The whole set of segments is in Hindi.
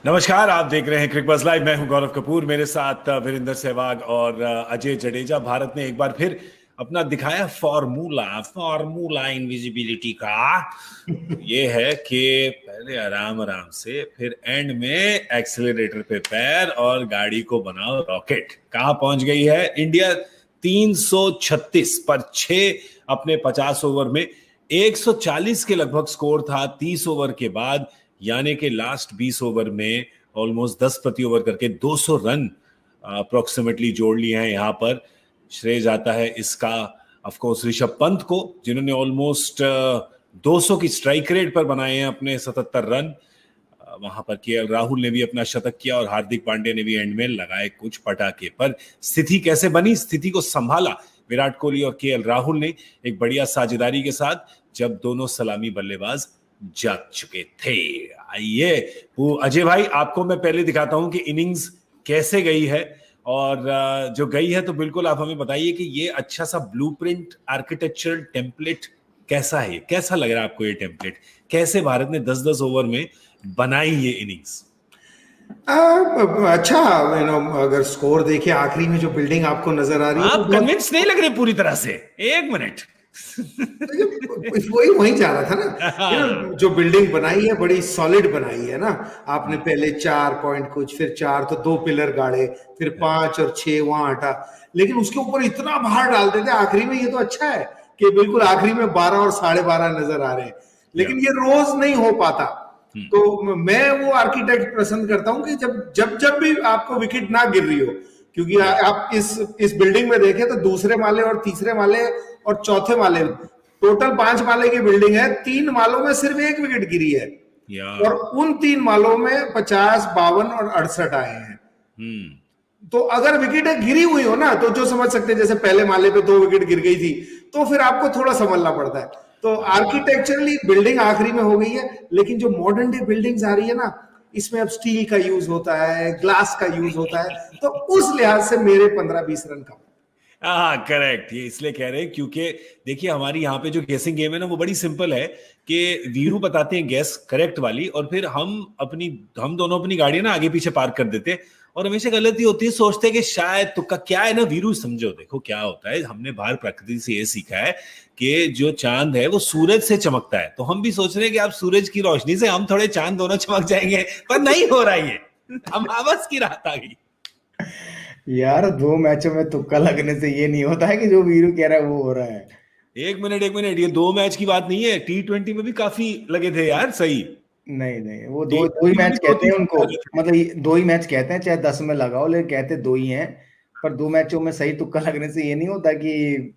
नमस्कार, आप देख रहे हैं क्रिक बज़ लाइव। मैं हूं गौरव कपूर, मेरे साथ वीरेंद्र सहवाग और अजय जडेजा। भारत ने एक बार फिर अपना दिखाया फॉर्मूला फॉर्मूला इनविजिबिलिटी का। ये है कि पहले आराम आराम से, फिर एंड में एक्सेलरेटर पे पैर और गाड़ी को बनाओ रॉकेट। कहां पहुंच गई है इंडिया? 336 पर 6 अपने 50 ओवर में। 140 के लगभग स्कोर था 30 ओवर के बाद, यानी कि लास्ट 20 ओवर में ऑलमोस्ट 10 प्रति ओवर करके 200 रन अप्रोक्सीमेटली जोड़ लिए हैं। यहां पर श्रेय जाता है इसका ऑफ कोर्स ऋषभ पंत को, जिन्होंने ऑलमोस्ट 200 की स्ट्राइक रेट पर बनाए हैं अपने 77 रन। वहां पर केएल राहुल ने भी अपना शतक किया और हार्दिक पांड्या ने भी एंड में लगाए कुछ पटाखे। पर स्थिति कैसे बनी, स्थिति को संभाला विराट कोहली और केएल राहुल ने एक बढ़िया साझेदारी के साथ, जब दोनों सलामी बल्लेबाज जाग चुके थे। आइए अजय भाई, आपको मैं पहले दिखाता हूं कि इनिंग्स कैसे गई है। और जो गई है तो बिल्कुल आप हमें बताइए कि ये अच्छा सा ब्लूप्रिंट आर्किटेक्चरल टेम्पलेट कैसा है, कैसा लग रहा है आपको ये टेम्पलेट? कैसे भारत ने 10-10 ओवर में बनाई ये इनिंग्स? अच्छा, अगर स्कोर देखिए, आखिरी में जो बिल्डिंग आपको नजर आ रही है आप कन्विंस नहीं लग रहे पूरी तरह से। एक मिनट वही वहीं जा रहा था ना। जो बिल्डिंग बनाई है बड़ी सॉलिड बनाई है ना। आपने पहले 4 पॉइंट कुछ, फिर 4 तो 2 पिलर गाड़े, फिर 5 और 6 वहां हटा, लेकिन उसके ऊपर इतना भार डाल देते आखिरी में। ये तो अच्छा है कि बिल्कुल आखिरी में 12 और 12.5 नजर आ रहे हैं, लेकिन ये रोज नहीं हो पाता। तो मैं वो आर्किटेक्ट पसंद करता हूं कि जब भी आपको विकेट ना गिर रही हो, क्योंकि आप इस बिल्डिंग में देखें तो दूसरे माले और तीसरे माले और चौथे माले, टोटल 5 माले की बिल्डिंग है। 3 मालों में सिर्फ 1 विकेट गिरी है और उन 3 मालों में 50, 52 और 68 आए हैं। तो अगर विकेट गिरी हुई हो ना, तो जो समझ सकते हैं, जैसे पहले माले पे 2 विकेट गिर गई थी, तो फिर आपको थोड़ा संभलना पड़ता है। तो आर्किटेक्चरली बिल्डिंग आखिरी में हो गई है, लेकिन जो मॉडर्न डे बिल्डिंग्स आ रही है ना, इसमें अब स्टील का यूज होता है, ग्लास का यूज होता है, तो उस लिहाज से मेरे 15-20 रन कम। हाँ करेक्ट, ये इसलिए कह रहे हैं क्योंकि देखिए हमारी यहाँ पे जो गेसिंग गेम है ना, वो बड़ी सिंपल है कि वीरू बताते हैं गेस करेक्ट वाली, और फिर हम दोनों अपनी गाड़ियां ना आगे पीछे पार्क कर देते हैं। और हमेशा गलती होती है, सोचते हैं कि शायद तुक्का। क्या है ना वीरू, समझो देखो क्या होता है, हमने बाहर प्रकृति से ये सीखा है कि जो चांद है वो सूरज से चमकता है। तो हम भी सोच रहे हैं कि आप सूरज की रोशनी से हम थोड़े चांद दोनों चमक जाएंगे, पर नहीं हो रहा ये। हम आवाज की राहत आ गई यार 2 मैचों में तुक्का लगने से ये नहीं होता है कि जो वीरू कह रहा है वो हो रहा है। एक मिनट, ये 2 मैच की बात नहीं है, T20 में भी काफी लगे थे यार सही। नहीं नहीं, वो दो ही मैच कहते हैं उनको, मतलब 2 ही मैच कहते हैं, चाहे 10 में लगाओ, लेकिन कहते 2 ही हैं। पर 2 मैचों में सही तुक्का लगने से ये नहीं होता कि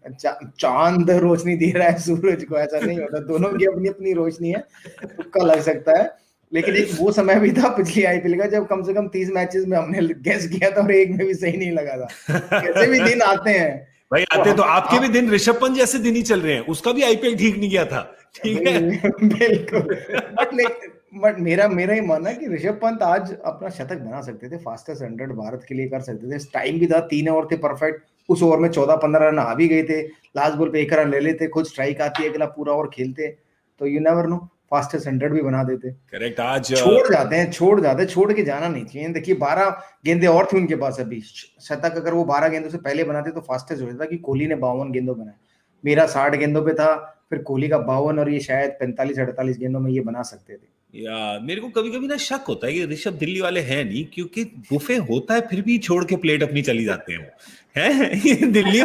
चांद रोशनी दे रहा है सूरज को, ऐसा नहीं होता। दोनों की अपनी अपनी रोशनी है, तुक्का लग सकता है। लेकिन एक वो समय भी था पिछली आईपीएल का, जब कम से कम 30 मैचेस में हमने गेस किया था और एक में भी सही नहीं लगा था। कैसे भी दिन आते हैं भाई, आते तो आपके भी दिन ऋषभ पंत जैसे दिन ही चल रहे हैं। उसका भी आईपीएल ठीक नहीं गया था, ठीक है। बिल्कुल। बट मेरा ही मानना है कि ऋषभ पंत आज अपना शतक बना सकते थे, फास्टेस्ट 100 भारत के लिए कर सकते थे। टाइम भी था, 3 ओवर थे परफेक्ट। उस ओवर में 14-15 रन आ भी गए थे, लास्ट बॉल पे 1 रन ले लेते, खुद स्ट्राइक आती है, अगला पूरा ओवर खेलते, तो यू नेवर नो, फास्टेस्ट 100 भी बना देते। करेक्ट। आज छोड़ के जाना नहीं चाहिए। देखिए 12 गेंदें और थी उनके पास अभी, शतक अगर वो 12 गेंदों से पहले बनाते तो फास्टेस्ट हो जाता, कि कोहली ने 52 गेंदों बनाया, मेरा 60 गेंदों पे था, फिर कोहली का 52, और ये शायद 45-48 गेंदों में ये बना सकते थे। या मेरे को कभी कभी ना शक होता है कि ऋषभ दिल्ली वाले हैं नहीं, क्योंकि बुफे होता है फिर भी छोड़ के प्लेट अपनी चली जाते हैं। ये दिल्ली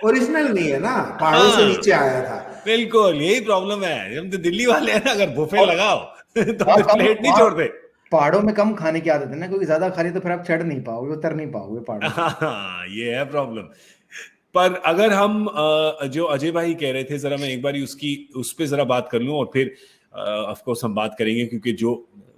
ओरिजिनल नहीं है ना, पहाड़ों से नीचे आया था। बिल्कुल यही प्रॉब्लम है। हम तो दिल्ली वाले हैं ना, अगर बुफे लगाओ तो प्लेट नहीं छोड़ते। पहाड़ों में कम खाने की आदत है ना, क्योंकि ज्यादा खा ली तो फिर आप चढ़ नहीं पाओगे, उतर नहीं पाओगे पहाड़ों। ये है प्रॉब्लम। पर अगर हम जो अजय भाई कह रहे थे, जरा मैं एक बार उस पर जरा बात कर लूं, और फिर ऑफ कोर्स हम बात करेंगे, क्योंकि जो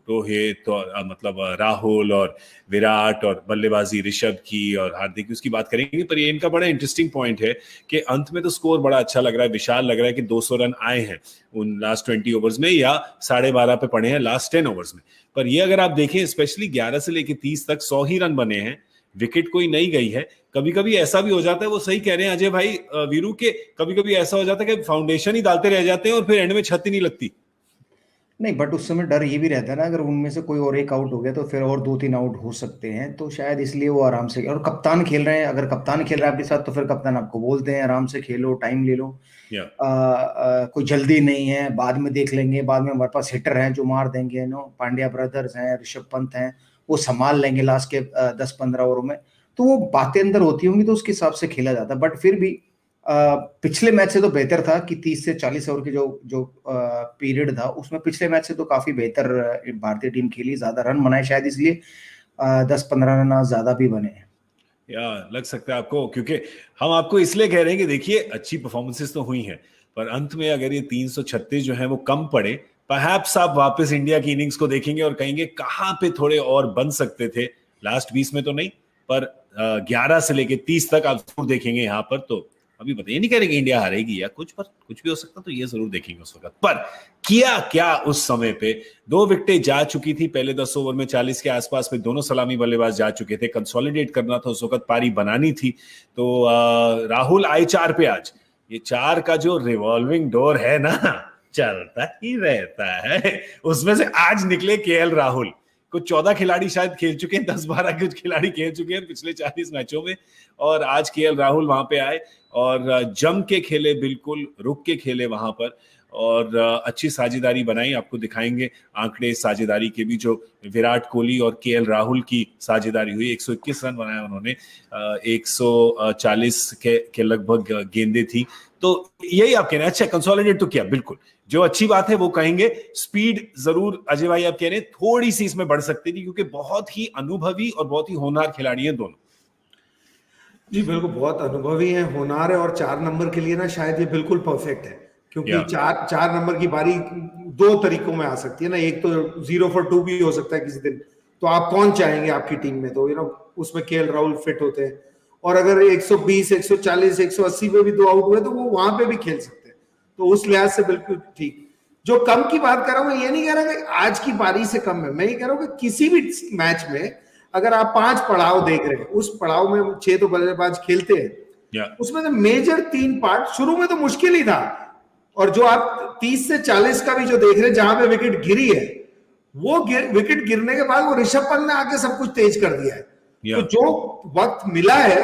रोहित और मतलब राहुल और विराट और बल्लेबाजी ऋषभ की और हार्दिक की, उसकी बात करेंगे। पर ये इनका बड़ा इंटरेस्टिंग पॉइंट है कि अंत में तो स्कोर बड़ा अच्छा लग रहा है, विशाल लग रहा है कि 200 रन आए हैं उन लास्ट 20 ओवर्स में, या 12.5 पे पड़े हैं लास्ट 10 ओवर्स में। पर ये अगर आप देखें, स्पेशली 11 से लेकर 30 तक 100 ही रन बने हैं, विकेट कोई नहीं गई है। कभी कभी ऐसा भी हो जाता है, वो सही कह रहे हैं अजय भाई वीरू के, कभी कभी ऐसा हो जाता है कि फाउंडेशन ही डालते रह जाते हैं और फिर एंड में छत ही नहीं लगती। नहीं, बट उस समय डर ये भी रहता है ना, अगर उनमें से कोई और एक आउट हो गया तो फिर और 2-3 आउट हो सकते हैं, तो शायद इसलिए वो आराम से। और कप्तान खेल रहे हैं, अगर कप्तान खेल रहा है आपके साथ तो फिर कप्तान आपको बोलते हैं आराम से खेलो, टाइम ले लो, या कोई जल्दी नहीं है, बाद में देख लेंगे, बाद में हमारे पास हिटर हैं जो मार देंगे, नो पांड्या ब्रदर्स हैं, ऋषभ पंत हैं, वो संभाल लेंगे लास्ट के 10-15 ओवरों में। तो वो बातें अंदर होती होंगी, तो उसके हिसाब से खेला जाता है। बट फिर भी पिछले मैच से तो बेहतर था कि 30 से 40 ओवर की जो जो पीरियड था, उसमें पिछले मैच से तो काफी बेहतर भारतीय टीम खेली, ज्यादा रन बनाए, शायद इसलिए 10-15 रन ज्यादा भी बने हैं। या लग सकता है आपको, क्योंकि हम आपको इसलिए कह रहे हैं कि देखिए अच्छी परफॉर्मेंसेस तो हुई हैं, पर अंत में अगर ये 336 जो है वो कम पड़े, परहैप्स आप वापस इंडिया की इनिंग्स को देखेंगे और कहेंगे कहां पे थोड़े और बन सकते थे। लास्ट 20 में तो नहीं, पर 11 से लेके 30 तक आप जरूर देखेंगे यहाँ पर। तो अभी बताइए, नहीं कह रहे कि इंडिया हारेगी या कुछ, पर कुछ भी हो सकता, तो ये जरूर देखेंगे उस वक्त। पर किया क्या उस समय पे? 2 विकेटें जा चुकी थी पहले 10 ओवर में, 40 के आसपास पे दोनों सलामी बल्लेबाज जा चुके थे, कंसोलिडेट करना था उस वक्त, पारी बनानी थी। तो राहुल आए 4 पे आज। ये 4 का जो रिवॉल्विंग डोर है ना, चलता ही रहता है। उसमें से आज निकले केएल राहुल। कुछ 14 खिलाड़ी शायद खेल चुके हैं, 10-12 कुछ खिलाड़ी खेल चुके हैं पिछले 40 मैचों में, और आज केएल राहुल वहां पे आए और जम के खेले, बिल्कुल रुक के खेले वहां पर, और अच्छी साझेदारी बनाई। आपको दिखाएंगे आंकड़े साझेदारी के भी, जो विराट कोहली और केएल राहुल की साझेदारी हुई। 121 रन बनाए उन्होंने, 140 के लगभग गेंदें थी। तो यही आप कह रहे हैं, अच्छा कंसोलिडेट तो किया, बिल्कुल जो अच्छी बात है वो कहेंगे। स्पीड जरूर अजय भाई आप कह रहे हैं थोड़ी सी इसमें बढ़ सकती थी, क्योंकि बहुत ही अनुभवी और बहुत ही होनहार खिलाड़ी हैं दोनों। जी बिल्कुल, बहुत अनुभवी है, होनहार है, और 4 नंबर के लिए ना शायद ये बिल्कुल परफेक्ट है, क्योंकि 4 नंबर की बारी 2 तरीकों में आ सकती है ना। एक तो 0 for 2 भी हो सकता है किसी दिन, तो आप कौन चाहेंगे आपकी टीम में? तो उसमें केएल राहुल फिट होते हैं, और अगर 120, 140, 180 पे भी 2 आउट हुए तो वो वहां पे भी खेल सकते हैं। तो उस लिहाज से बिल्कुल ठीक। जो कम की बात कर रहा हूँ, ये नहीं कह रहा कि आज की पारी से कम है, मैं ये कह रहा हूँ कि किसी भी मैच में अगर आप 5 पड़ाव देख रहे हैं, उस पड़ाव में 6 तो बल्लेबाज खेलते हैं, उसमें तो मेजर 3 पार्ट शुरू में तो मुश्किल ही था, और जो आप 30 से 40 का भी जो देख रहे हैं जहां पे विकेट गिरी है, वो विकेट गिरने के बाद वो ऋषभ पंत ने आके सब कुछ तेज कर दिया है। तो जो वक्त मिला है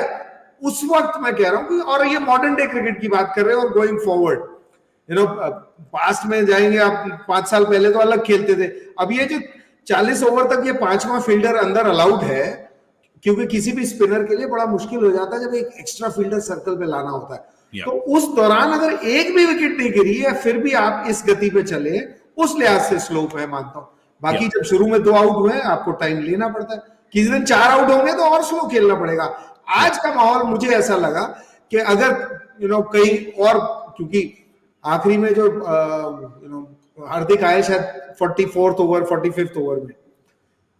उस वक्त मैं कह रहा हूं कि, और ये मॉडर्न डे क्रिकेट की बात कर रहे हैं, और गोइंग फॉरवर्ड पास्ट में जाएंगे आप, 5 साल पहले तो अलग खेलते थे। अब ये जो 40 ओवर तक ये 5वां फील्डर अंदर अलाउड है, क्योंकि किसी भी स्पिनर के लिए बड़ा मुश्किल हो जाता है जब एक एक्स्ट्रा फील्डर सर्कल पे लाना होता है। तो उस दौरान अगर एक भी विकेट नहीं गिरी है, फिर भी आप इस गति पे चले, उस लिहाज से स्लोप है, मानता हूं। बाकी जब शुरू में 2 आउट हुए, आपको टाइम लेना पड़ता है। किसी दिन 4 आउट होंगे तो और स्लो खेलना पड़ेगा। आज का माहौल मुझे ऐसा लगा कि अगर कहीं और, क्योंकि आखिरी में जो हार्दिक आए शायद 44th ओवर, 45th ओवर में,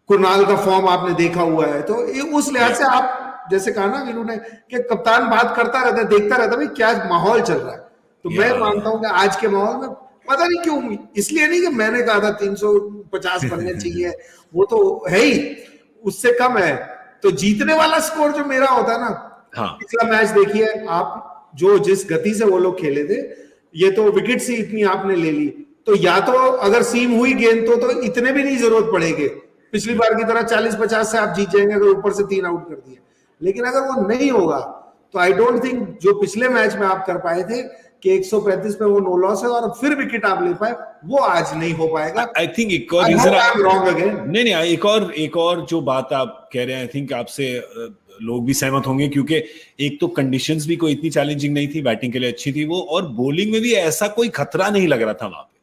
कुरनाल का फॉर्म आपने देखा हुआ है, तो उस लिहाज से आप जैसे कहा ना वीरू ने कि कप्तान बात करता रहता है, देखता रहता है भाई क्या माहौल चल रहा है। तो मैं मानता हूं कि आज के माहौल में पता नहीं क्यों, इसलिए नहीं कि मैंने कहा था 350 बनने चाहिए, वो तो है ही, उससे कम है। तो जीतने वाला स्कोर जो मेरा होता है ना, पिछला मैच देखिए आप, जो जिस गति से वो लोग खेले थे, ये तो विकेट से इतनी आपने ले ली, तो या तो अगर सीम हुई गेंद तो इतने भी नहीं जरूरत पड़ेगी, पिछली बार की तरह 40-50 से आप जीत जाएंगे अगर ऊपर से 3 आउट कर दिए। लेकिन अगर वो नहीं होगा तो आई डोंट थिंक जो पिछले मैच में आप कर पाए थे कि 135 पे वो नो लॉस है और फिर विकेट आप ले पाए, वो आज नहीं हो पाएगा। आई थिंक एक और रीजन, नहीं एक और जो बात आप कह रहे हैं, आई थिंक आपसे लोग भी सहमत होंगे, क्योंकि एक तो कंडीशंस भी कोई इतनी चैलेंजिंग नहीं थी, बैटिंग के लिए अच्छी थी वो, और बॉलिंग में भी ऐसा कोई खतरा नहीं लग रहा था वहां पे।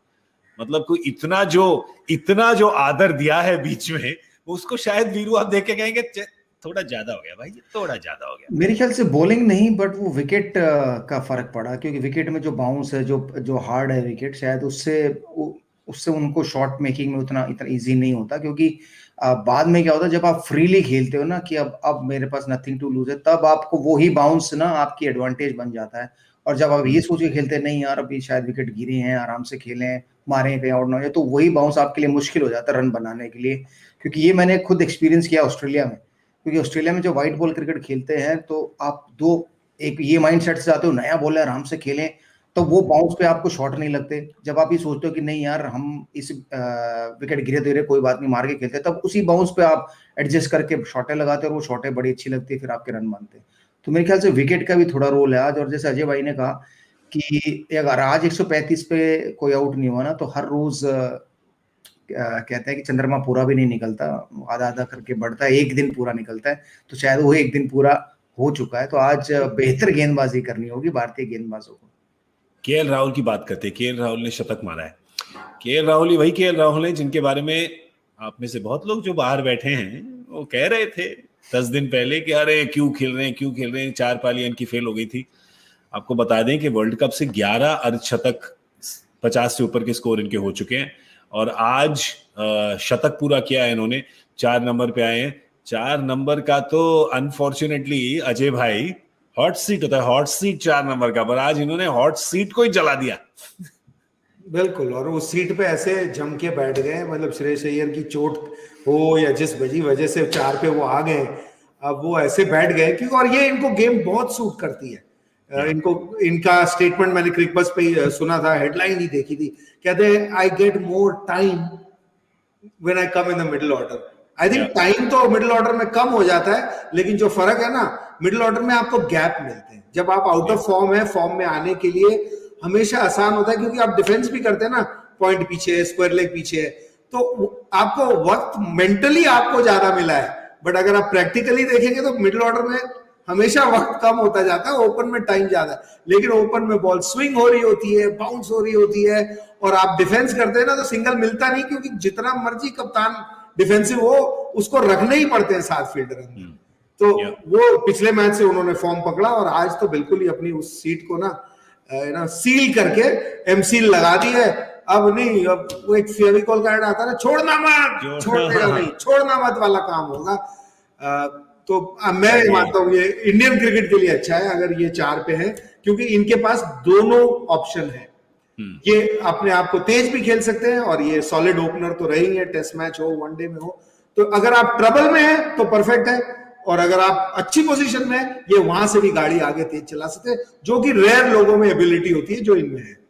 मतलब कोई इतना जो आदर दिया है बीच में, उसको शायद वीरू आप देख के कहेंगे थोड़ा ज्यादा हो गया भाई, थोड़ा ज्यादा हो गया। मेरे ख्याल से बॉलिंग नहीं, बट वो विकेट का फर्क पड़ा, क्योंकि विकेट में जो बाउंस है, जो हार्ड है विकेट, शायद उससे उनको शॉट मेकिंग में इतना इजी नहीं होता। क्योंकि बाद में क्या होता है, जब आप फ्रीली खेलते हो ना कि अब मेरे पास नथिंग टू लूज है, तब आपको वही बाउंस ना आपकी एडवांटेज बन जाता है। और जब आप ये सोच के खेलते हैं नहीं यार अभी शायद विकेट गिरे हैं, आराम से खेलें, मारें कहीं आउट ना हो, तो वही बाउंस आपके लिए मुश्किल हो जाता है रन बनाने के लिए। क्योंकि ये मैंने खुद एक्सपीरियंस किया ऑस्ट्रेलिया में, क्योंकि ऑस्ट्रेलिया में जो व्हाइट बॉल क्रिकेट खेलते हैं तो आप एक ये माइंड सेट से आते हो, नया बॉल है आराम से खेलें, तो वो बाउंस पे आपको शॉट नहीं लगते। जब आप ये सोचते हो कि नहीं यार हम इस विकेट गिरे दे रहे, कोई बात नहीं मार के खेलते, तब उसी बाउंस पे आप एडजस्ट करके शॉटें लगाते और वो शॉटें बड़ी अच्छी लगती है, फिर आपके रन बनते हैं। तो मेरे ख्याल से विकेट का भी थोड़ा रोल है आज। और जैसे अजय भाई ने कहा कि अगर आज 135 पे कोई आउट नहीं हुआ ना, तो हर रोज कहते हैं कि चंद्रमा पूरा भी नहीं निकलता, आधा आधा करके बढ़ता है, एक दिन पूरा निकलता है। तो शायद वो एक दिन पूरा हो चुका है। तो आज बेहतर गेंदबाजी करनी होगी भारतीय गेंदबाजों को। केएल राहुल की बात करते हैं। केएल राहुल ने शतक मारा है। केएल राहुल ही वही केएल राहुल है जिनके बारे में आप में से बहुत लोग जो बाहर बैठे हैं वो कह रहे थे 10 दिन पहले कि अरे क्यों खेल रहे हैं, 4 पालियां इनकी फेल हो गई थी। आपको बता दें कि वर्ल्ड कप से 11 अर्धशतक, 50 से ऊपर के स्कोर इनके हो चुके हैं और आज शतक पूरा किया है इन्होंने। 4 नंबर पे आए हैं। 4 नंबर का तो अनफॉर्चुनेटली अजय भाई हॉट सीट होता है, हॉट सीट 4 नंबर का, पर आज इन्होंने हॉट सीट को ही जला दिया। बिल्कुल, और उस सीट पे ऐसे जम के बैठ गए, मतलब श्रेयस अय्यर की चोट हो या जिस वजह से 4 पे वो आ गए, अब वो ऐसे बैठ गए क्योंकि, और ये इनको गेम बहुत सूट करती है। इनको, इनका स्टेटमेंट मैंने क्रिकबज़ पे सुना था, हेडलाइन ही देखी थी, कहते हैं I get more time when I come in the middle order. I think time तो मिडिल ऑर्डर में कम हो जाता है, लेकिन जो फर्क है ना, मिडिल ऑर्डर में आपको गैप मिलते हैं। जब आप आउट ऑफ फॉर्म है, फॉर्म में आने के लिए हमेशा आसान होता है क्योंकि आप डिफेंस भी करते हैं ना, पॉइंट पीछे है, स्क्वायर लेग पीछे है, तो आपको वक्त मेंटली आपको ज्यादा मिला है। बट अगर आप प्रैक्टिकली देखेंगे तो मिडिल ऑर्डर में हमेशा वक्त कम होता जाता है, ओपन में टाइम ज्यादा। लेकिन ओपन में बॉल स्विंग हो रही होती है, बाउंस हो रही होती है, और आप डिफेंस करते हैं ना तो सिंगल मिलता नहीं, क्योंकि जितना मर्जी कप्तान डिफेंसिव हो उसको रखने ही पड़ते हैं 7 फील्डर। तो वो पिछले मैच से उन्होंने फॉर्म पकड़ा और आज तो बिल्कुल ही अपनी उस सीट को ना सील करके एमसील लगा दी है। अब नहीं, अब वो एक फेविकॉल का ऐड आता है ना, छोड़ना मत, छोड़ना नहीं, छोड़ना मत वाला काम होगा। तो मैं मानता हूँ ये इंडियन क्रिकेट के लिए अच्छा है अगर ये 4 पे है, क्योंकि इनके पास दोनों ऑप्शन है। ये अपने आप को तेज भी खेल सकते हैं और ये सॉलिड ओपनर तो रही है, टेस्ट मैच हो, वनडे में हो। तो अगर आप ट्रबल में हैं तो परफेक्ट है, और अगर आप अच्छी पोजीशन में, ये वहां से भी गाड़ी आगे तेज चला सकते हैं, जो कि रेयर लोगों में एबिलिटी होती है जो इनमें है।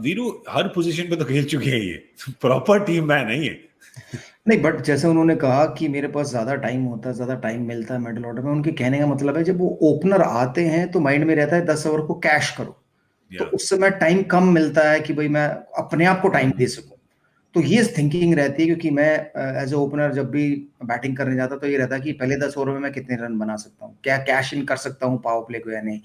वीरू हर पोजीशन पे तो खेल चुके हैं, ये प्रॉपर टीम मैन है ये। नहीं, बट जैसे उन्होंने कहा कि मेरे पास ज्यादा टाइम होता है, ज्यादा टाइम मिलता है मिडिल ऑर्डर में, उनके कहने का मतलब है जब वो ओपनर आते हैं तो माइंड में रहता है 10 ओवर को कैश करो, तो उस समय टाइम कम मिलता है कि भाई मैं अपने आप को टाइम दे सकूं। तो ये थिंकिंग रहती है, क्योंकि मैं एज ए ओपनर जब भी बैटिंग करने जाता तो ये रहता है कि पहले 10 ओवर में मैं कितने रन बना सकता हूँ, क्या कैश इन कर सकता हूँ पावर प्ले को या नहीं।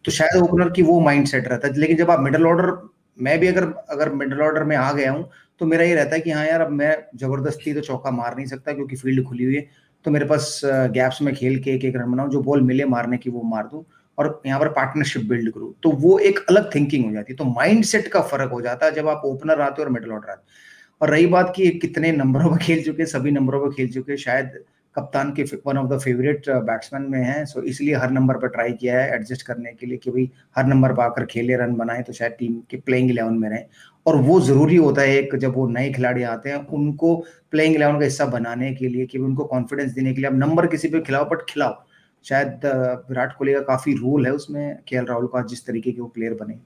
तो शायद ओपनर की वो माइंड सेट रहता है। लेकिन जब आप मिडिल ऑर्डर, मैं भी अगर मिडिल ऑर्डर में आ गया हूँ तो मेरा ये रहता है कि हाँ यार, अब मैं जबरदस्ती तो चौका मार नहीं सकता क्योंकि फील्ड खुली हुई है, तो मेरे पास गैप्स में खेल के एक रन बनाऊं, जो बॉल मिले मारने की वो मार दूं और यहाँ पर पार्टनरशिप बिल्ड करूं। तो वो एक अलग थिंकिंग हो जाती है। तो माइंड सेट का फर्क हो जाता है जब आप ओपनर आते हो और मिडिल ऑर्डर आते। और रही बात कि कितने नंबरों पर खेल चुके, सभी नंबरों पर खेल चुके, शायद कप्तान के one of the favourite batsman में है, सो इसलिए हर नंबर पर ट्राई किया है एडजस्ट करने के लिए कि भाई हर नंबर पर आकर खेले, रन बनाए, तो शायद टीम के प्लेइंग 11 में रहे। और वो जरूरी होता है एक, जब वो नए खिलाड़ी आते हैं उनको प्लेइंग 11 का हिस्सा बनाने के लिए, कि उनको कॉन्फिडेंस देने के लिए। अब नंबर किसी पे खिलाओ, बट खिलाओ। शायद विराट कोहली का काफी रोल है उसमें, केएल राहुल का, जिस तरीके के वो प्लेयर बने।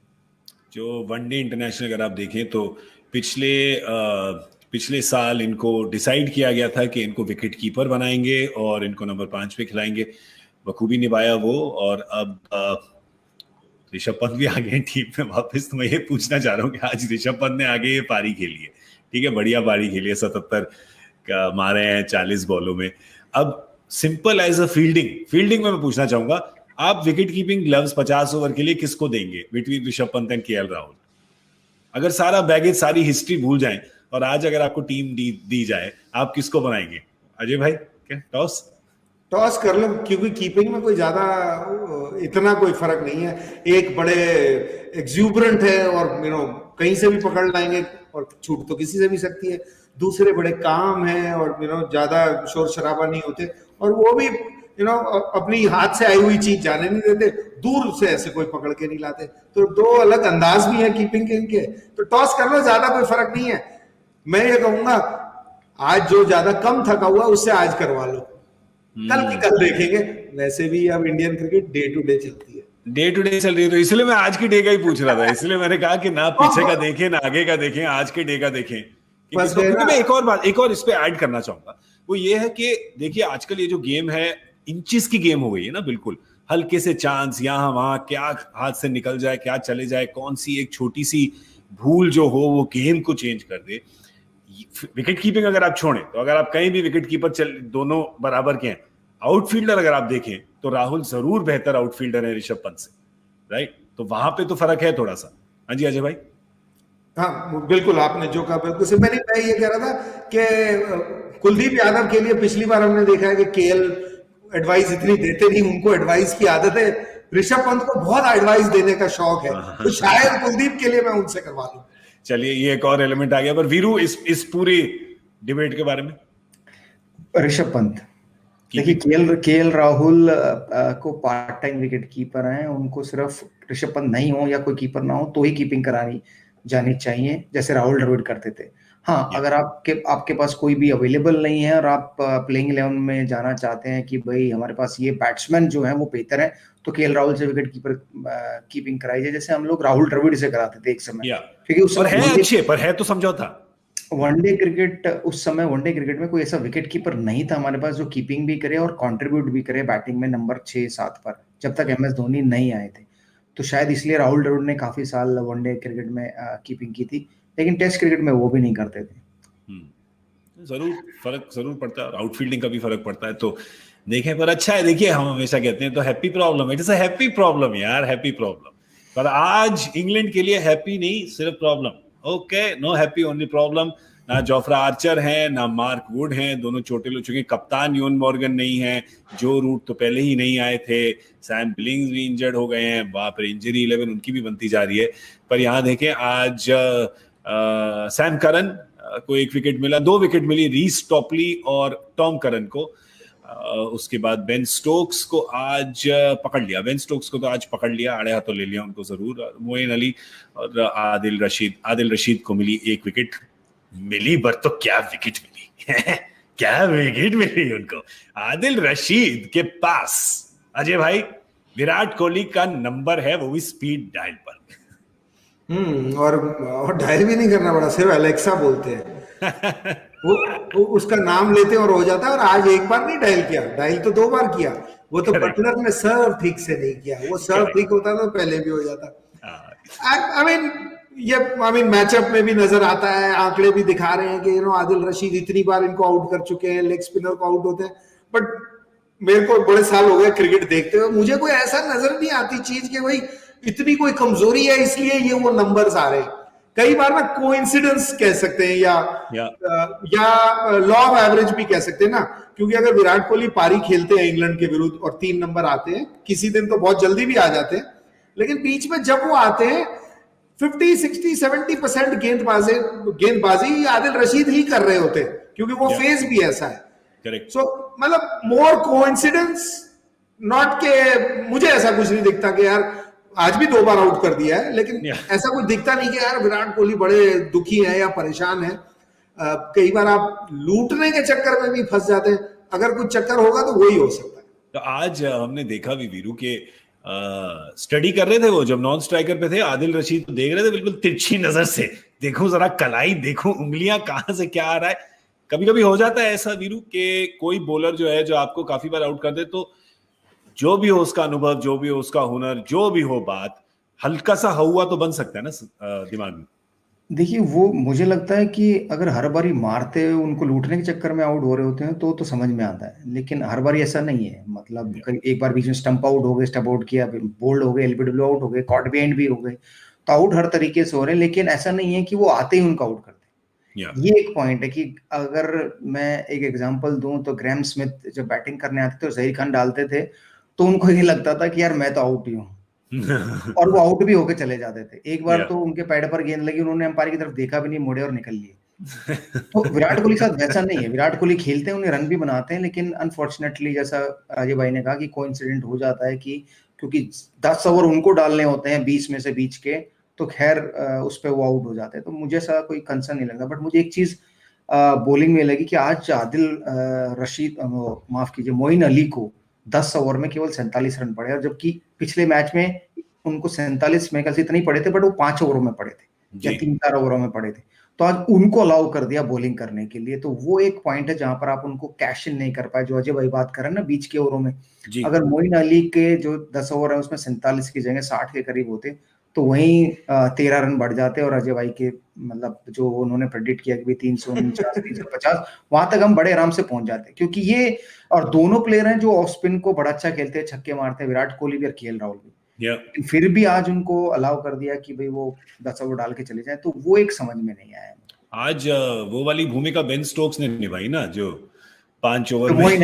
जो वनडे इंटरनेशनल अगर आप देखें तो पिछले साल इनको डिसाइड किया गया था कि इनको विकेट कीपर बनाएंगे और इनको नंबर 5 पे खिलाएंगे। बखूबी निभाया वो, और अब ऋषभ पंत भी आ गए टीम में वापस। तो मैं ये पूछना चाह रहा हूँ कि आज ऋषभ पंत ने आगे ये पारी खेली है, ठीक है, बढ़िया पारी खेली है, 77 का मारे हैं 40 बॉलों में। अब सिंपल एज अ फील्डिंग में मैं पूछना चाहूंगा, आप विकेट कीपिंग ग्लव्स 50 ओवर के लिए किसको देंगे between Rishabh Pant and KL Rahul? अगर सारा बैगेज, सारी हिस्ट्री भूल जाएं और आज अगर आपको टीम दी जाए, आप किसको बनाएंगे? अजय भाई, क्या टॉस कर लो, क्योंकि कीपिंग में कोई ज्यादा इतना कोई फर्क नहीं है। एक बड़े एक्सूबरेंट है और कहीं से भी पकड़ लाएंगे और छूट तो किसी से भी सकती है। दूसरे बड़े काम है और ज्यादा शोर शराबा नहीं होते, और वो भी अपनी हाथ से आई हुई चीज जाने नहीं देते, दूर से ऐसे कोई पकड़ के नहीं लाते। तो 2 अलग अंदाज भी है कीपिंग के इनके। तो टॉस कर लो, ज्यादा कोई फर्क नहीं है। मैं ये कहूंगा आज जो ज्यादा कम थका हुआ उससे आज करवा लो, कल की कल देखेंगे। वैसे भी अब Indian cricket day to day चलती है। डे टू डे चल रही है, तो इसलिए मैं आज की डे का ही पूछ रहा था, इसलिए मैंने कहा कि ना पीछे का देखें ना आगे का देखें, आज के डे का देखें। बस क्योंकि मैं एक और इस पे ऐड करना चाहूंगा, वो ये है कि देखिए आजकल ये जो गेम है इंचेस की गेम हो गई है ना, बिल्कुल हल्के से चांस यहाँ वहां क्या हाथ से निकल जाए, क्या चले जाए, कौन सी एक छोटी सी भूल जो हो वो गेम को चेंज कर दे। विकेट कीपिंग अगर आप छोड़ें तो अगर आप कहीं भी विकेट कीपर दोनों बराबर के हैं, आउटफील्डर अगर आप देखें तो राहुल जरूर बेहतर आउटफील्डर है ऋषभ पंत से, राइट? तो वहां पे तो फर्क है थोड़ा सा। हाँ जी अजय भाई। हाँ बिल्कुल, आपने जो कहा बिल्कुल से, मैं ये कह रहा था कि कुलदीप यादव के लिए पिछली बार हमने देखा है कि केएल एडवाइस इतनी देते नहीं, उनको एडवाइस की आदत है। ऋषभ पंत को बहुत एडवाइस देने का शौक है, तो शायद कुलदीप के लिए मैं उनसे करवा दूं। चलिए ये एक और एलिमेंट आ गया, पर वीरू इस पूरी डिबेट के बारे में। ऋषभ पंत, देखिए केएल राहुल को पार्ट टाइम विकेट कीपर हैं, उनको सिर्फ ऋषभ पंत नहीं हो या कोई कीपर ना हो तो ही कीपिंग करानी जानी चाहिए, जैसे राहुल द्रविड़ करते थे। हाँ, अगर आपके पास कोई भी अवेलेबल नहीं है और आप प्लेइंग 11 में जाना चाहते हैं कि भाई हमारे पास ये बैट्समैन जो है वो बेहतर है, तो केएल राहुल से विकेट कीपर कीपिंग कराई जाए, जैसे हम लोग राहुल द्रविड़ से कराते थे एक समय, क्योंकि उस समय अच्छे पर है तो समझौता। वनडे क्रिकेट, उस समय वनडे क्रिकेट में कोई ऐसा विकेट कीपर नहीं था हमारे पास जो कीपिंग भी करे और कंट्रीब्यूट भी करे बैटिंग में नंबर 6-7 पर, जब तक एमएस धोनी नहीं आए थे। तो शायद इसलिए राहुल द्रविड़ ने काफी साल वनडे क्रिकेट में कीपिंग की थी, लेकिन टेस्ट क्रिकेट में वो भी नहीं करते थे। जरूर फर्क जरूर पड़ता है और आउटफील्डिंग का भी फर्क पड़ता है, तो देखें। पर अच्छा है, देखिए हम हमेशा कहते हैं तो happy problem, it is a happy problem यार, हैप्पी प्रॉब्लम। पर आज इंग्लैंड के लिए हैप्पी नहीं, सिर्फ प्रॉब्लम। Okay, no happy, only problem. ना जोफ्रा आर्चर हैं ना मार्क वुड हैं, दोनों छोटे लोग चुके। कप्तान यून मॉर्गन नहीं है, जो रूट तो पहले ही नहीं आए थे, सैम बिलिंग्स भी इंजर्ड हो गए हैं, बाप रे, इंजरी 11 उनकी भी बनती जा रही है। पर यहाँ देखें आज सैम करन को 1 विकेट मिला, 2 विकेट मिली रीस टॉपली और टॉम करन को। उसके बाद बेन स्टोक्स को आज पकड़ लिया, बेन स्टोक्स को तो आज पकड़ लिया, आड़े हाथों ले लिया उनको जरूर। मोइन अली और आदिल रशीद को मिली 1 विकेट मिली, पर तो क्या विकेट मिली क्या विकेट मिली उनको आदिल रशीद के पास। अजय भाई, विराट कोहली का नंबर है, वो भी स्पीड डायल पर। और डायल भी नहीं करना पड़ा, सिर्फ अलेक्सा बोलते हैं वो उसका नाम लेते और हो जाता है। और आज एक बार नहीं डायल किया, डायल तो 2 बार किया। वो तो बटलर ने सर्व ठीक से नहीं किया, वो सर्व ठीक होता तो पहले भी हो जाता। आई मीन मैचअप में भी नजर आता है, आंकड़े भी दिखा रहे हैं कि आदिल रशीद इतनी बार इनको आउट कर चुके हैं, लेग स्पिनर को आउट होते हैं। बट मेरे को बड़े साल हो गए क्रिकेट देखते हुए, मुझे कोई ऐसा नजर नहीं आती चीज कि भाई इतनी कोई कमजोरी है इसलिए ये वो नंबर्स आ रहे हैं। कई बार ना कोइंसिडेंस कह सकते हैं या लॉ ऑफ एवरेज भी कह सकते हैं ना, क्योंकि अगर विराट कोहली पारी खेलते हैं इंग्लैंड के विरुद्ध और 3 नंबर आते हैं, किसी दिन तो बहुत जल्दी भी आ जाते हैं, लेकिन बीच में जब वो आते हैं 50, 60, 70% गेंदबाजी आदिल रशीद ही कर रहे होते हैं, क्योंकि वो फेज भी ऐसा है। करेक्ट। सो मतलब मोर कोइंसिडेंस, नॉट के मुझे ऐसा कुछ नहीं दिखता कि यार आज भी 2 बार आउट कर दिया है, लेकिन ऐसा कुछ दिखता नहीं कि यार विराट कोहली बड़े दुखी है या परेशान है। कई बार आप लूटने के चक्कर में भी फंस जाते हैं, अगर कुछ चक्कर होगा तो वही हो सकता है। तो आज हमने देखा भी वीरू के स्टडी कर रहे थे, वो जब नॉन स्ट्राइकर पे थे, आदिल रशीद देख रहे थे बिल्कुल तिरछी नजर से, देखो जरा कलाई, देखो उंगलियां कहां से क्या आ रहा है। कभी कभी हो जाता है ऐसा वीरू के कोई बॉलर जो है जो आपको काफी बार आउट कर दे, तो जो भी हो उसका अनुभव, जो भी हो उसका हुनर, जो भी हो बात, हल्का सा हुआ तो बन सकता है ना दिमाग में। देखिए वो मुझे लगता है कि अगर हर बारी मारते उनको लूटने के चक्कर में आउट हो रहे होते हैं तो समझ में आता है, लेकिन हर बारी ऐसा नहीं है। मतलब एक बार बीच में स्टंप आउट हो गए, स्टंप आउट किया, बोल्ड हो गए, एलबीडब्ल्यू आउट हो गए, कॉट बिहाइंड भी हो गए, तो आउट हर तरीके से हो रहे हैं, लेकिन ऐसा नहीं है कि वो आते ही उनको आउट करते। ये एक पॉइंट है कि अगर मैं एक एग्जांपल दूं तो ग्रैम स्मिथ जब बैटिंग करने आते थे और जहीर खान डालते थे तो उनको ये लगता था कि यार मैं तो आउट ही हूँ और वो आउट भी होके चले जाते थे। एक बार तो उनके पैड पर गेंद लगी, उन्होंने अंपायर की तरफ देखा भी नहीं, मुड़े और निकल लिए। तो विराट कोहली के साथ वैसा नहीं है, विराट कोहली खेलते हैं, उन्हें रन भी बनाते हैं, लेकिन अनफॉर्चुनेटली जैसा राजीव भाई ने कहा कि कोइंसिडेंट हो जाता है कि क्योंकि 10 ओवर उनको डालने होते हैं 20 में से बीच के, तो खैर उस पर वो आउट हो जाते हैं। तो मुझे ऐसा कोई कंसर्न नहीं लगता। बट मुझे एक चीज बॉलिंग में लगी कि आज आदिल रशीद, माफ कीजिए, मोइन अली को 10 ओवर में केवल 47 रन पड़े, और जबकि पिछले मैच में उनको 47 में कैसे इतने ही पड़े थे, बट वो 5 ओवरों में पड़े थे या 3-4 ओवरों में पड़े थे। तो आज उनको अलाउ कर दिया बॉलिंग करने के लिए, तो वो एक पॉइंट है जहां पर आप उनको कैश इन नहीं कर पाए, जो अजय भाई बात कर रहे हैं ना बीच के ओवरों में। अगर मोइन अली के जो 10 ओवर है उसमें 47 की जगह 60 के करीब होते तो वहीं 13 रन बढ़ जाते, और अजय भाई के मतलब जो उन्होंने प्रेडिक्ट किया कि 349 350 वहां तक हम बड़े आराम से पहुंच जाते, क्योंकि ये और दोनों प्लेयर हैं जो ऑफ स्पिन को बड़ा अच्छा खेलते हैं, छक्के मारते हैं, विराट कोहली भी और केएल राहुल भी। फिर भी आज उनको अलाउ कर दिया कि भाई वो 10 ओवर डाल के चले जाए, तो वो एक समझ में नहीं आया। आज वो वाली भूमिका बेन स्टोक्स ने निभाई ना, जो 5 ओवर जो मोइन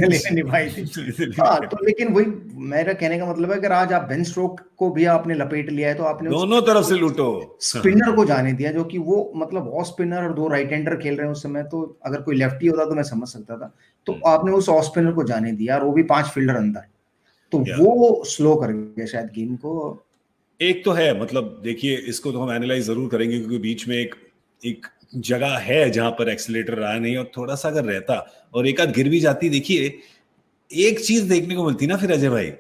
अली ने निभाई थी। हाँ, तो लेकिन वही मेरा कहने का मतलब है, अगर आज आप बेन स्टोक्स को भी आपने लपेट लिया है तो आपने दोनों तरफ से लूटो, स्पिनर को जाने दिया, जो कि वो मतलब ऑफ स्पिनर और 2 राइट हैंडर खेल रहे हैं उस समय, तो अगर कोई लेफ्टी होता तो मैं समझ सकता था, तो आपने उस ऑफ स्पिनर को जाने दिया, और वो भी 5 फील्डर अंदर, तो वो स्लो कर गया शायद गेम को। एक तो है, मतलब देखिए इसको तो हम एनालाइज जरूर करेंगे, क्योंकि बीच में एक जगह है जहां पर एक्सीलेटर रहा नहीं, और थोड़ा सा अगर रहता और एक आध गिर भी जाती, देखिए एक चीज देखने को मिलती ना फिर अजय भाई,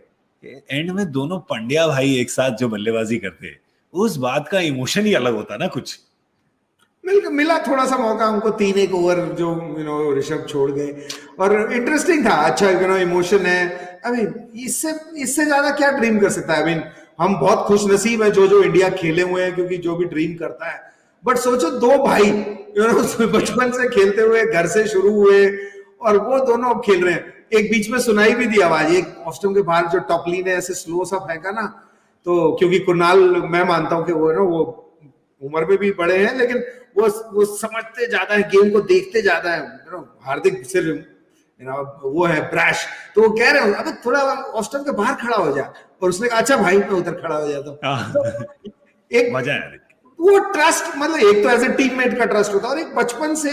एंड में दोनों पंड्या भाई एक साथ जो बल्लेबाजी करते, उस बात का इमोशन ही अलग होता ना कुछ। मिला थोड़ा सा मौका हमको, 3-1 ओवर जो ऋषभ छोड़ गए, और इंटरेस्टिंग था, अच्छा इमोशन है। आई मीन इससे ज्यादा क्या ड्रीम कर सकता है। आई मीन हम बहुत खुश नसीब है जो इंडिया खेले हुए हैं, क्योंकि जो भी ड्रीम करता है, बट सोचो 2 भाई बचपन से खेलते हुए, घर से शुरू हुए, और वो दोनों अब खेल रहे हैं। एक बीच में सुनाई भी दी आवाज, एक ऑस्टम के बाहर जो टॉपली ने ऐसे स्लो सा फेंका ना, तो क्योंकि कुणाल मैं मानता हूं कि वो वो उम्र में भी बड़े हैं, लेकिन वो समझते ज्यादा है, गेम को देखते ज्यादा है। हार्दिक सिर्फ वो है ब्रैश, तो वो कह रहे हो अबे थोड़ा ऑस्टम के बाहर खड़ा हो जा, और उसने कहा अच्छा भाई मैं उधर खड़ा हो जाता हूँ। एक मजा है वो ट्रस्ट, मतलब एक तो एज ए टीममेट का ट्रस्ट होता है, और एक बचपन से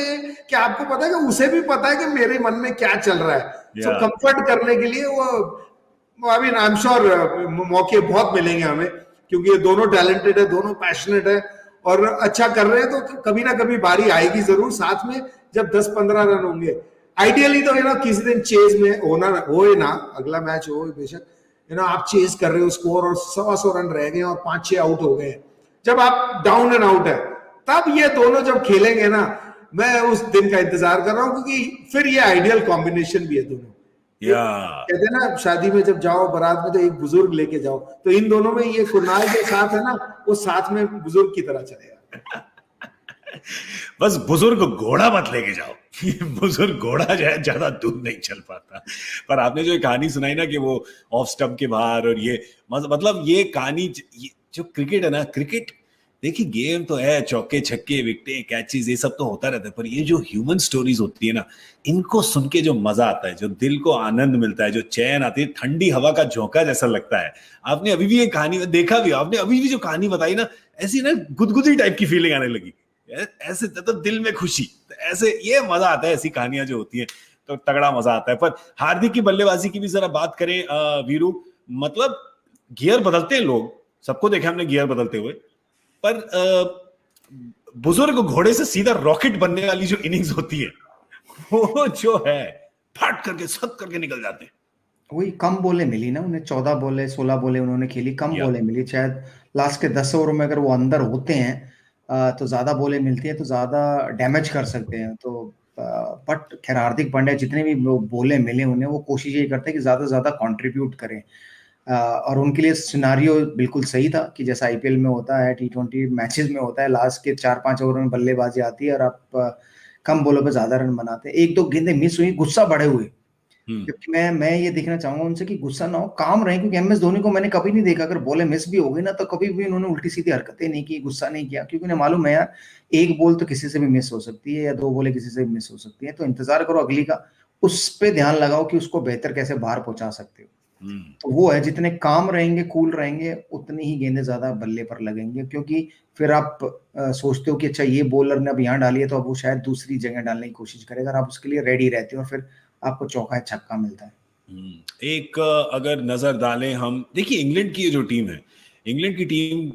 कि आपको पता है कि उसे भी पता है कि मेरे मन में क्या चल रहा है, तो कंफर्ट करने के लिए वो I mean I am sure मौके बहुत मिलेंगे हमें, क्योंकि ये दोनों टैलेंटेड है, दोनों पैशनेट है, और अच्छा कर रहे हैं, तो कभी ना कभी बारी आएगी जरूर साथ में, जब 10-15 रन होंगे। आइडियली तो किसी दिन चेज में होना हो ना, अगला मैच हो बेशक, आप चेज कर रहे हो स्कोर और 100 रन रह गए और 5-6 आउट हो गए, जब आप डाउन एंड आउट है, तब ये दोनों जब खेलेंगे ना, मैं उस दिन का इंतजार कर रहा हूं, क्योंकि फिर ये आइडियल कॉम्बिनेशन भी है दोनों। कहते हैं ना शादी में जब जाओ बारात में तो एक बुजुर्ग लेके जाओ, तो इन दोनों में ये कुणाल के साथ है ना, वो साथ में बुजुर्ग की तरह चलेगा। बस बुजुर्ग घोड़ा मत लेके जाओ, बुजुर्ग घोड़ा ज्यादा दूर नहीं चल पाता। पर आपने जो कहानी सुनाई ना कि वो ऑफ स्टंप के बाहर, और ये मतलब ये कहानी, जो क्रिकेट है ना, क्रिकेट देखिए गेम तो है, चौके छक्के विकेटें कैचेस ये सब तो होता रहता है, पर ये जो ह्यूमन स्टोरीज होती है ना, इनको सुन के जो मजा आता है, जो दिल को आनंद मिलता है, जो चैन आती है, ठंडी हवा का झोंका जैसा लगता है। आपने अभी भी ये कहानी देखा भी, आपने अभी भी जो कहानी बताई ना, ऐसी ना गुदगुदी टाइप की फीलिंग आने लगी, ऐसे तो दिल में खुशी, ऐसे ये मजा आता है, ऐसी कहानियां जो होती है तो तगड़ा मजा आता है। पर हार्दिक की बल्लेबाजी की भी जरा बात करें वीरू, मतलब गियर बदलते हैं लोग, सबको देखा हमने गियर बदलते हुए, पर बुजुर्ग घोड़े से सीधा रॉकेट बनने वाली जो इनिंग्स होती है, वो जो है फट करके सट करके निकल जाते हैं। वही कम बॉलें मिली ना उन्हें, 14 बॉलें 16 बॉलें उन्होंने खेली, कम बॉलें मिली। शायद लास्ट के 10 ओवर में अगर वो अंदर होते हैं तो ज्यादा बॉलें मिलती है तो ज्यादा डैमेज कर सकते हैं। तो बट खैर हार्दिक पांड्या जितने भी बॉलें मिले उन्हें, वो कोशिश यही करते हैं कि ज्यादा से ज्यादा कंट्रीब्यूट करें, और उनके लिए सिनारियो बिल्कुल सही था कि जैसा आईपीएल में होता है, T20 मैचेस में होता है, लास्ट के 4-5 ओवर में बल्लेबाजी आती है और आप कम बॉलों पे ज्यादा रन बनाते हैं। 1-2 गेंदें मिस हुई, गुस्सा बढ़े हुए, क्योंकि मैं ये देखना चाहूंगा उनसे कि गुस्सा ना हो, काम रहे, क्योंकि एमएस धोनी को मैंने कभी नहीं देखा अगर बॉलें मिस भी हो गई ना तो कभी भी उन्होंने उल्टी सीधी हरकतें नहीं की, गुस्सा नहीं किया, क्योंकि उन्हें मालूम है यार एक बॉल तो किसी से भी मिस हो सकती है या 2 बॉलें किसी से भी मिस हो सकती है, तो इंतजार करो अगली का, उस पर ध्यान लगाओ कि उसको बेहतर कैसे बाहर पहुंचा सकते हो। तो वो है, जितने काम रहेंगे, कूल रहेंगे, उतनी ही गेंदें ज्यादा बल्ले पर लगेंगे, क्योंकि फिर आप सोचते हो कि अच्छा ये बॉलर ने अब यहाँ डाली है तो अब वो शायद दूसरी जगह डालने की कोशिश करेगा, और आप उसके लिए रेडी रहते हो और फिर आपको चौका छक्का मिलता है। एक अगर नजर डालें हम, देखिए इंग्लैंड की जो टीम है, इंग्लैंड की टीम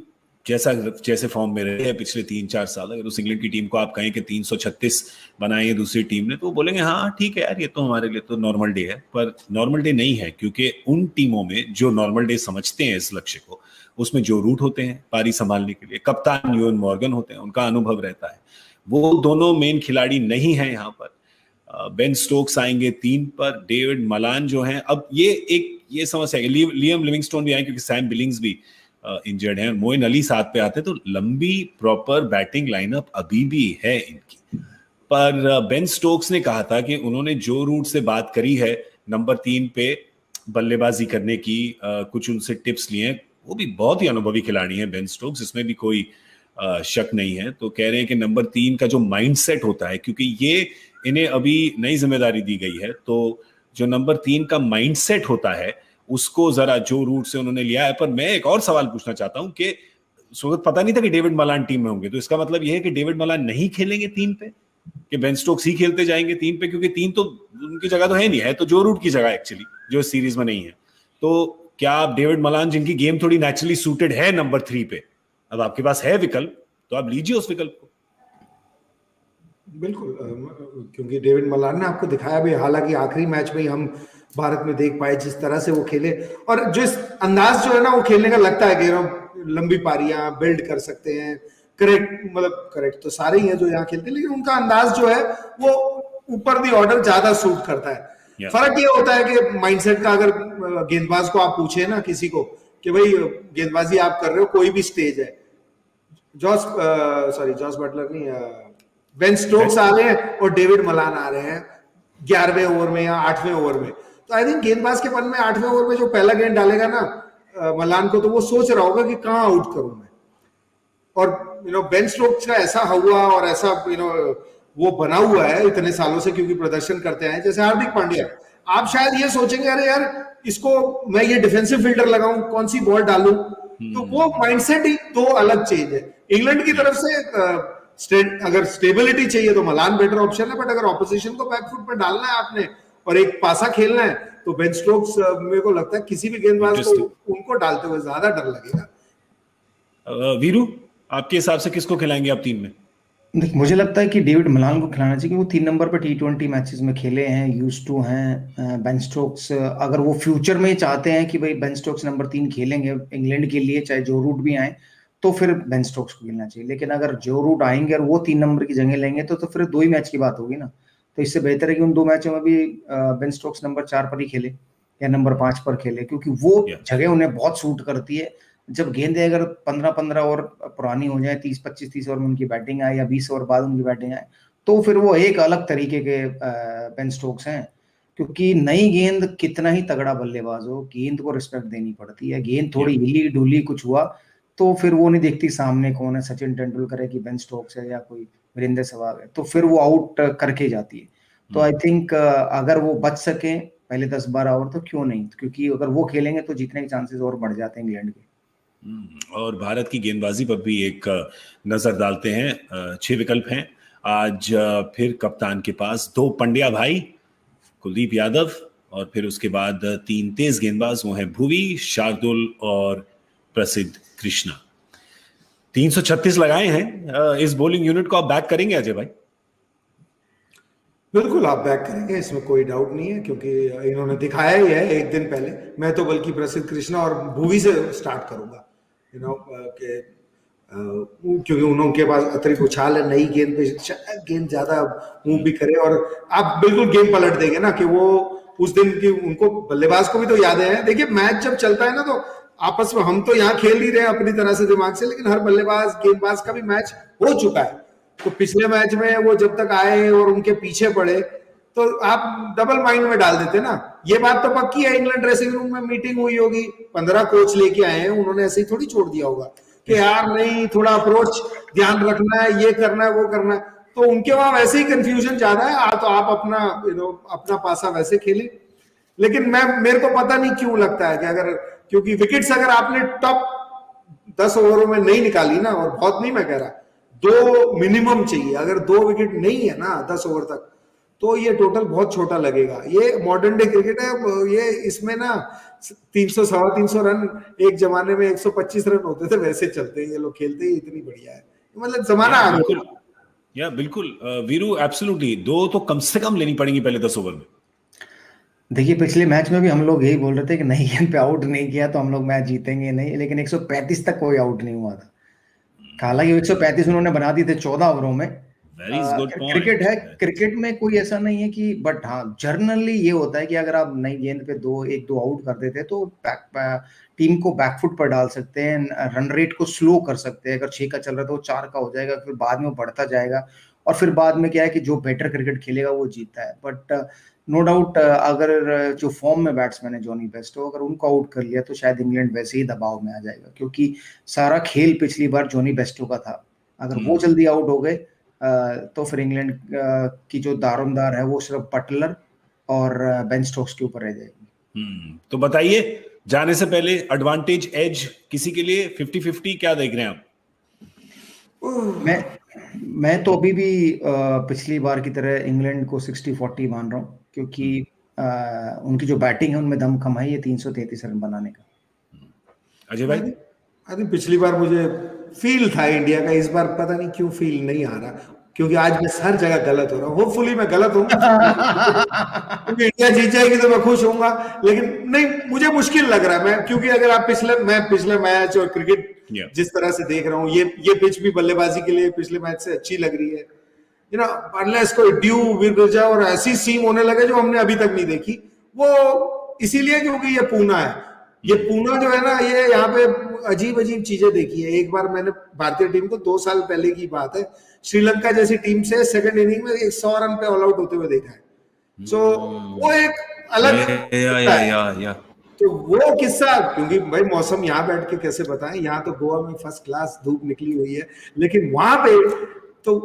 जैसे फॉर्म में रहे हैं पिछले 3-4 साल, अगर उस इंग्लैंड की टीम को आप कहें कि 336 बनाए हैं दूसरी टीम ने, तो बोलेंगे हाँ ठीक है यार, ये तो हमारे लिए तो नॉर्मल डे है। पर नॉर्मल डे नहीं है, क्योंकि उन टीमों में जो नॉर्मल डे समझते हैं इस लक्ष्य को, उसमें जो रूट होते हैं पारी संभालने के लिए, कप्तान यूएन मॉर्गन होते हैं, उनका अनुभव रहता है, वो दोनों मेन खिलाड़ी नहीं है यहाँ पर। बेन स्टोक्स आएंगे 3 पर, डेविड मलान जो है, अब ये समस्या है, लियम लिविंगस्टोन भी आए क्योंकि सैम बिलिंग्स भी इंजर्ड है, मोइन अली साथ पे आते, तो लंबी प्रॉपर बैटिंग लाइनअप अभी भी है इनकी। पर बेन स्टोक्स ने कहा था कि उन्होंने जो रूट से बात करी है नंबर 3 पे बल्लेबाजी करने की, कुछ उनसे टिप्स लिए हैं, वो भी बहुत ही अनुभवी खिलाड़ी हैं बेन स्टोक्स, इसमें भी कोई शक नहीं है। तो कह रहे हैं कि नंबर 3 का जो माइंडसेट होता है, क्योंकि ये इन्हें अभी नई जिम्मेदारी दी गई है, तो जो नंबर 3 का माइंडसेट होता है उसको जरा जो रूट से उन्होंने लिया है। पर मैं एक और सवाल पूछना चाहता हूं कि उस वक्त पता नहीं था कि डेविड मलान टीम में होंगे, तो इसका मतलब यह है कि डेविड मलान नहीं खेलेंगे 3 पे, कि बेन स्टोक्स ही खेलते जाएंगे 3 पे, क्योंकि 3 तो उनकी जगह तो है नहीं, है तो जो रूट की जगह एक्चुअली जो इस सीरीज में नहीं है। तो क्या आप डेविड मलान, जिनकी गेम थोड़ी नेचुरली सूटेड है नंबर 3 पे, अब आपके पास है विकल्प, तो आप लीजिए उस विकल्प को। बिल्कुल, क्योंकि डेविड मलान ने आपको दिखाया भी, हालांकि आखिरी मैच में ही हम भारत में देख पाए जिस तरह से वो खेले, और जो इस अंदाज जो है ना वो खेलने का लगता है कि लंबी पारियां बिल्ड कर सकते हैं, करेक्ट तो सारे ही हैं जो यहाँ खेलते हैं, लेकिन उनका अंदाज जो है वो ऊपर दी ऑर्डर ज्यादा सूट करता है। फर्क ये होता है कि माइंडसेट का, अगर गेंदबाज को आप पूछे ना किसी को कि भाई गेंदबाजी आप कर रहे हो कोई भी स्टेज है, जॉस बटलर नहीं, बेन स्टोक्स आ रहे हैं और डेविड मलान आ रहे हैं 11वें ओवर में या 8वें ओवर में, तो आई थिंक गेंदबाज के मन में 8वें ओवर में जो पहला गेंद डालेगा ना मलान को, तो वो सोच रहा होगा कि कहां आउट करूं मैं। और बेन स्टोक्स का ऐसा हुआ और ऐसा वो बना हुआ है इतने सालों से, क्योंकि प्रदर्शन करते हैं, जैसे हार्दिक पांड्या, आप शायद ये सोचेंगे अरे यार इसको मैं ये डिफेंसिव फील्डर लगाऊं, कौन सी बॉल डालूं, तो वो माइंडसेट ही दो अलग चीज है। इंग्लैंड की तरफ से अगर स्टेबिलिटी चाहिए तो मलान बेटर ऑप्शन है, बट अगर ऑपोजिशन को बैकफुट पे डालना है आपने और एक पासा खेलना है, तो बेन स्टोक्स मेरे को लगता है किसी भी गेंदबाज को उनको डालते हुए ज्यादा डर लगेगा। वीरू, आपके हिसाब से किसको खिलाएंगे आप 3 में? मुझे लगता है कि डेविड मलान को खिलाना चाहिए, क्योंकि वो 3 नंबर पर T20 मैचेस में खेले हैं, यूज टू हैं। बेन स्टोक्स, अगर वो फ्यूचर में चाहते हैं कि भाई बेन स्टोक्स नंबर 3 खेलेंगे इंग्लैंड के लिए, चाहे जो रूट भी आए, तो फिर बेन स्टोक्स को खेलना चाहिए। लेकिन अगर जो रूट आएंगे और वो 3 नंबर की जगह लेंगे तो फिर 2 ही मैच की बात होगी ना। तो इससे बेहतर है कि उन 2 मैचों में भी बेन स्टोक्स नंबर 4 पर ही खेले या नंबर 5 पर खेले, क्योंकि वो जगह उन्हें बहुत सूट करती है। जब गेंदें अगर 15-15 ओवर पुरानी हो जाए, 30-25-30 ओवर में उनकी बैटिंग आए या 20 ओवर बाद उनकी बैटिंग आए, तो फिर वो एक अलग तरीके के बेन स्टोक्स हैं। क्योंकि नई गेंद कितना ही तगड़ा बल्लेबाज हो, गेंद को रिस्पेक्ट देनी पड़ती है। गेंद थोड़ी हिली डुली कुछ हुआ तो फिर वो नहीं देखती सामने कौन है, सचिन तेंदुलकर है कि बेन स्टोक्स है या कोई वीरेंद्र सहवाग है, तो फिर वो आउट करके जाती है। तो आई थिंक अगर वो बच सके पहले 10-12 ओवर तो क्यों नहीं, क्योंकि अगर वो खेलेंगे तो जीतने के चांसेस और बढ़ जाते हैं इंग्लैंड के। और भारत की गेंदबाजी पर भी एक नजर डालते हैं। 6 विकल्प हैं आज फिर कप्तान के पास। 2 पंड्या भाई, कुलदीप यादव, और फिर उसके बाद 3 तेज गेंदबाज, वो हैं भुवी, शार्दुल और प्रसिद्ध कृष्णा। 336 लगाए हैं। इस बॉलिंग यूनिट को आप बैक करेंगे अजय भाई? बिल्कुल आप बैक करेंगे, इसमें कोई डाउट नहीं है, क्योंकि इन्होंने दिखाया ही है एक दिन पहले। मैं तो बल्कि प्रसिद्ध कृष्णा और भुवी से स्टार्ट करूंगा, क्योंकि उनके पास अतिरिक्त उछाल है, नई गेंद पे गेंद ज्यादा मूव भी करे, और आप बिल्कुल गेम पलट देंगे ना कि वो उस दिन की उनको बल्लेबाज को भी तो यादें हैं। देखिए मैच जब चलता है ना तो आपस में हम तो यहाँ खेल ही रहे हैं अपनी तरह से दिमाग से, लेकिन हर बल्लेबाज गेंदबाज का भी मैच हो चुका है। तो पिछले मैच में वो जब तक आए और उनके पीछे पड़े तो आप डबल माइंड में डाल देते ना। ये बात तो पक्की है, इंग्लैंड ड्रेसिंग रूम में मीटिंग हुई होगी, 15 कोच लेके आए हैं, उन्होंने ऐसे ही थोड़ी छोड़ दिया होगा कि यार नहीं थोड़ा अप्रोच ध्यान रखना है, ये करना है वो करना है। तो उनके वहां वैसे ही कंफ्यूजन ज्यादा है, तो आप अपना अपना पासा वैसे खेलें। लेकिन मेरे को पता नहीं क्यों लगता है कि अगर, क्योंकि विकेट्स अगर आपने टॉप 10 ओवरों में नहीं निकाली ना, और बहुत नहीं मैं कह रहा, 2 मिनिमम चाहिए। अगर 2 विकेट नहीं है ना 10 ओवर तक, तो ये टोटल बहुत छोटा लगेगा। ये मॉडर्न डे क्रिकेट है, ये इसमें ना 300 350 रन एक जमाने में 125 रन होते थे, वैसे चलते हैं ये लोग, खेलते ही इतनी बढ़िया है, मतलब जमाना आ गया। या बिल्कुल वीरू, एब्सोल्युटली 2 तो कम से कम लेनी पड़ेंगी पहले 10 ओवर में। देखिए पिछले मैच में भी हम लोग यही बोल रहे थे कि नहीं गेंद पे आउट नहीं किया तो हम लोग मैच जीतेंगे नहीं, लेकिन 135 तक कोई आउट नहीं हुआ था। हालांकि 135 उन्होंने बना दी थे 14 ओवरों में। क्रिकेट है, क्रिकेट में कोई ऐसा नहीं है कि, बट हाँ जनरली ये होता है कि अगर आप नई गेंद पे 1-2 आउट कर देते हैं तो टीम को बैकफुट पर डाल सकते हैं, रन रेट को स्लो कर सकते हैं। अगर 6 का चल रहा है तो वो 4 का हो जाएगा, फिर बाद में वो बढ़ता जाएगा, और फिर बाद में क्या है कि जो बेटर क्रिकेट खेलेगा वो जीतता है। बट नो डाउट अगर जो फॉर्म में बैट्समैन है जॉनी बेस्टो, अगर उनको आउट कर लिया तो शायद इंग्लैंड वैसे ही दबाव में आ जाएगा, क्योंकि सारा खेल पिछली बार जॉनी बेस्टो का था। अगर वो जल्दी आउट हो गए तो फिर इंग्लैंड की जो दारोमदार है वो सिर्फ बटलर और बेन स्टोक्स के ऊपर रह जाएगी। तो बताइए, जाने से पहले एडवांटेज एज किसी के लिए 50-50 क्या देख रहे हैं आप? मैं तो अभी भी पिछली बार की तरह इंग्लैंड को 60-40 मान रहा हूँ, क्योंकि उनकी जो बैटिंग है उनमें दम कम है ये 333 रन बनाने का। अजय भाई? आई थिंक पिछली बार मुझे फील था इंडिया का, इस बार पता नहीं क्यों फील नहीं आ रहा, क्योंकि आज मैं हर जगह गलत हो रहा हूँ। होपफुली मैं गलत हूँ क्योंकि इंडिया जीत जाएगी तो मैं खुश होऊंगा, लेकिन नहीं, मुझे मुश्किल लग रहा है। मैं क्योंकि अगर आप पिछले मैच और क्रिकेट जिस तरह से देख रहा हूँ, ये पिच भी बल्लेबाजी के लिए पिछले मैच से अच्छी लग रही है। यू नो, अनलेस कोई ड्यू विरजा और ऐसी सीम होने लगे जो हमने अभी तक नहीं देखी, वो इसीलिए क्योंकि ये पूना है। ये पूना जो है ना, ये यहाँ पे अजीब अजीब चीजें देखी है। एक बार मैंने भारतीय टीम को 2 साल पहले की बात है, श्रीलंका जैसी टीम से सेकंड इनिंग में 100 रन पे ऑल आउट होते हुए देखा है। सो वो एक अलग तो वो किस्सा, क्योंकि भाई मौसम यहाँ बैठ के कैसे बताएं, यहाँ तो गोवा में फर्स्ट क्लास धूप निकली हुई है, लेकिन वहां पे तो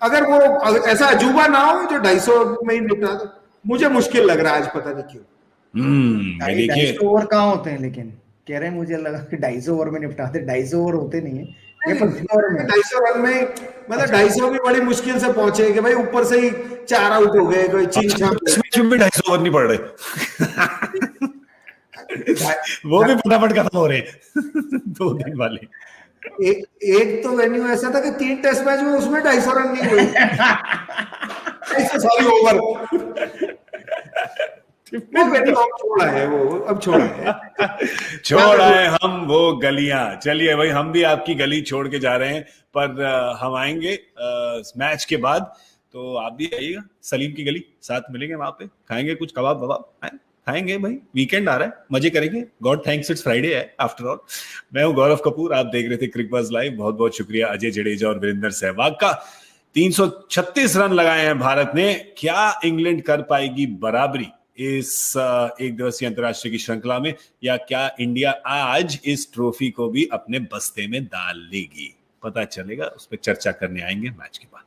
अगर वो ऐसा अजूबा ना हो जो 250 में ही निपटा दो, मुझे मुश्किल लग रहा है आज, पता नहीं क्यों। 250 ओवर कहाँ होते हैं, लेकिन कह रहे हैं मुझे लगा कि 250 ओवर में निपटाते। 250 ओवर होते नहीं है ये, 25 ओवर में 250 रन में, मतलब 250 भी बड़ी मुश्किल से पहुंचे कि भाई ऊपर से ही 4 आउट हो गए, कोई चिंग छाप। 250 ओवर नहीं पड़ रहे वो भी फटाफट खत्म हो रहे 2 दिन वाले। एक तो वेन्यू ऐसा था कि 3 टेस्ट मैच में उसमें 250 रन नहीं हुए। सॉरी, ओवर छोड़ा है वो, अब छोड़ा है हम वो गलियां। चलिए भाई, हम भी आपकी गली छोड़ के जा रहे हैं, पर हम आएंगे मैच के बाद, तो आप भी आइएगा सलीम की गली, साथ मिलेंगे वहां पे, खाएंगे कुछ कबाब वबाब, खाएंगे भाई, वीकेंड आ रहा है, मजे करेंगे। गॉड थैंक्स इट्स फ्राइडे है आफ्टर ऑल। मैं हूं गौरव कपूर, आप देख रहे थे क्रिकबज़ लाइव। बहुत बहुत शुक्रिया अजय जडेजा और वीरेंद्र सहवाग का। 336 रन लगाए हैं भारत ने। क्या इंग्लैंड कर पाएगी बराबरी इस एक दिवसीय अंतरराष्ट्रीय की श्रृंखला में, या क्या इंडिया आज इस ट्रॉफी को भी अपने बस्ते में डाल लेगी? पता चलेगा, उस पर चर्चा करने आएंगे मैच के बाद।